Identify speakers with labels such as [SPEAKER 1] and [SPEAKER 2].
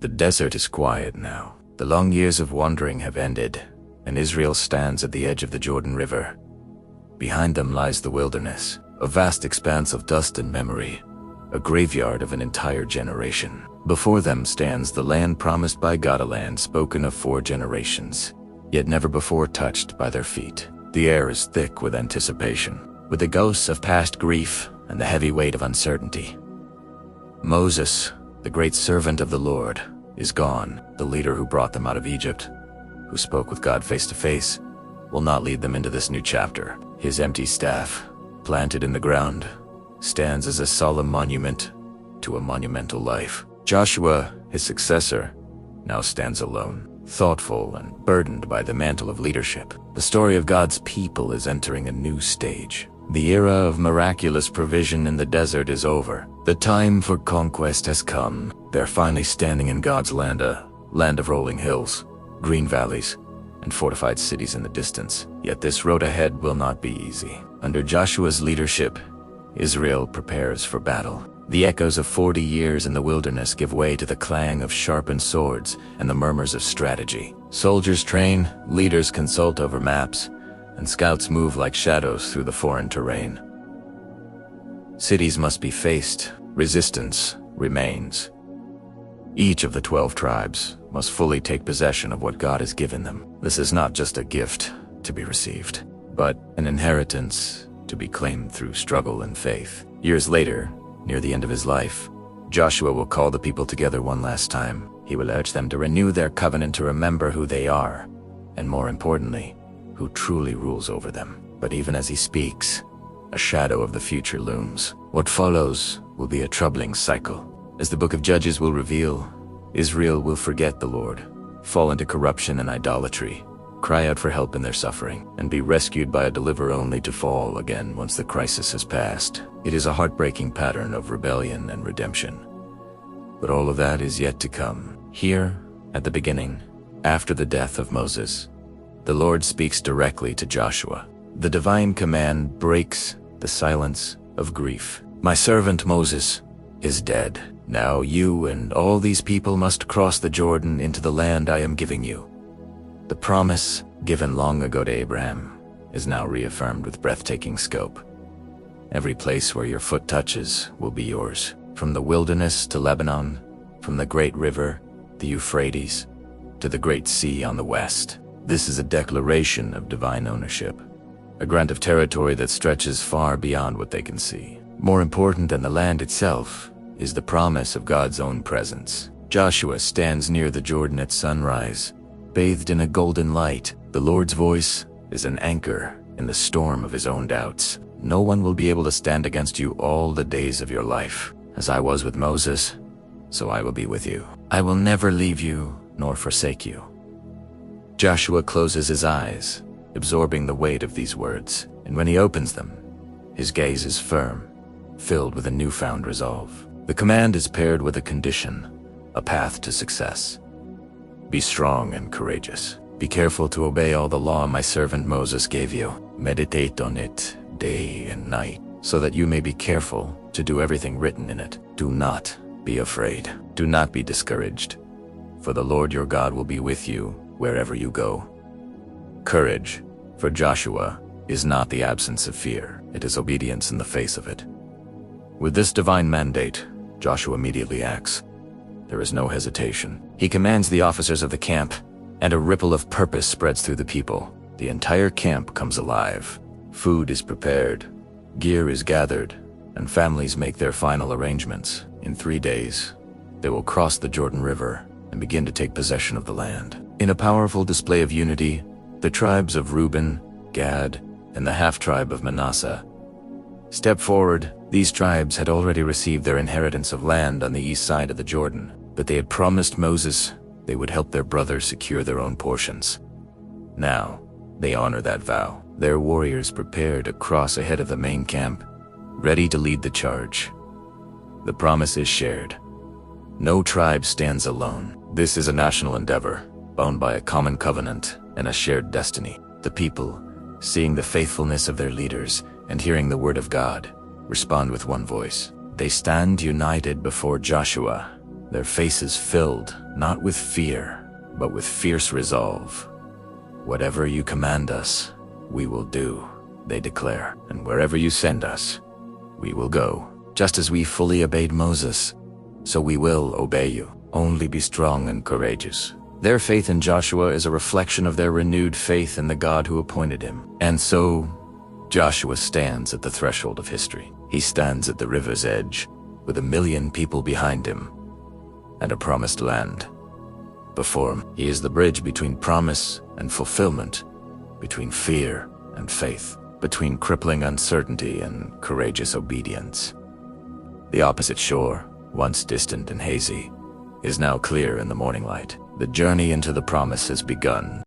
[SPEAKER 1] The desert is quiet now. The long years of wandering have ended, and Israel stands at the edge of the Jordan River. Behind them lies the wilderness, a vast expanse of dust and memory, a graveyard of an entire generation. Before them stands the land promised by God, a land spoken of 4 generations, yet never before touched by their feet. The air is thick with anticipation, with the ghosts of past grief and the heavy weight of uncertainty. Moses, the great servant of the Lord, is gone. The leader who brought them out of Egypt, who spoke with God face to face, will not lead them into this new chapter. His empty staff, planted in the ground, stands as a solemn monument to a monumental life. Joshua, his successor, now stands alone, thoughtful and burdened by the mantle of leadership. The story of God's people is entering a new stage. The era of miraculous provision in the desert is over. The time for conquest has come. They're finally standing in God's land, a land of rolling hills, green valleys, and fortified cities in the distance. Yet this road ahead will not be easy. Under Joshua's leadership, Israel prepares for battle. The echoes of 40 years in the wilderness give way to the clang of sharpened swords and the murmurs of strategy. Soldiers train, leaders consult over maps, and scouts move like shadows through the foreign terrain. Cities must be faced, resistance remains. Each of the 12 tribes must fully take possession of what God has given them. This is not just a gift to be received, but an inheritance to be claimed through struggle and faith. Years later, near the end of his life, Joshua will call the people together one last time. He will urge them to renew their covenant, to remember who they are, and more importantly, who truly rules over them. But even as he speaks, a shadow of the future looms. What follows will be a troubling cycle. As the book of Judges will reveal, Israel will forget the Lord, fall into corruption and idolatry, cry out for help in their suffering, and be rescued by a deliverer only to fall again once the crisis has passed. It is a heartbreaking pattern of rebellion and redemption. But all of that is yet to come. Here, at the beginning, after the death of Moses, the Lord speaks directly to Joshua. The divine command breaks the silence of grief. My servant Moses is dead. Now you and all these people must cross the Jordan into the land I am giving you. The promise given long ago to Abraham is now reaffirmed with breathtaking scope. Every place where your foot touches will be yours, from the wilderness to Lebanon, from the great river, the Euphrates, to the great sea on the west. This is a declaration of divine ownership, a grant of territory that stretches far beyond what they can see. More important than the land itself is the promise of God's own presence. Joshua stands near the Jordan at sunrise, bathed in a golden light. The Lord's voice is an anchor in the storm of his own doubts. No one will be able to stand against you all the days of your life. As I was with Moses, so I will be with you. I will never leave you nor forsake you. Joshua closes his eyes, absorbing the weight of these words, and when he opens them, his gaze is firm, filled with a newfound resolve. The command is paired with a condition, a path to success. Be strong and courageous. Be careful to obey all the law my servant Moses gave you. Meditate on it day and night, so that you may be careful to do everything written in it. Do not be afraid. Do not be discouraged, for the Lord your God will be with you wherever you go. Courage, for Joshua, is not the absence of fear. It is obedience in the face of it. With this divine mandate, Joshua immediately acts. There is no hesitation. He commands the officers of the camp, and a ripple of purpose spreads through the people. The entire camp comes alive. Food is prepared, gear is gathered, and families make their final arrangements. In 3 days, they will cross the Jordan River and begin to take possession of the land. In a powerful display of unity, the tribes of Reuben, Gad, and the half-tribe of Manasseh step forward. These tribes had already received their inheritance of land on the east side of the Jordan, but they had promised Moses they would help their brothers secure their own portions. Now, they honor that vow. Their warriors prepare to cross ahead of the main camp, ready to lead the charge. The promise is shared. No tribe stands alone. This is a national endeavor, bound by a common covenant and a shared destiny. The people, seeing the faithfulness of their leaders and hearing the word of God, respond with one voice. They stand united before Joshua, their faces filled not with fear, but with fierce resolve. "Whatever you command us, we will do," they declare, "and wherever you send us, we will go. Just as we fully obeyed Moses, so we will obey you. Only be strong and courageous." Their faith in Joshua is a reflection of their renewed faith in the God who appointed him. And so, Joshua stands at the threshold of history. He stands at the river's edge, with 1,000,000 people behind him, and a promised land before him. He is the bridge between promise and fulfillment, between fear and faith, between crippling uncertainty and courageous obedience. The opposite shore, once distant and hazy, is now clear in the morning light. The journey into the promise has begun.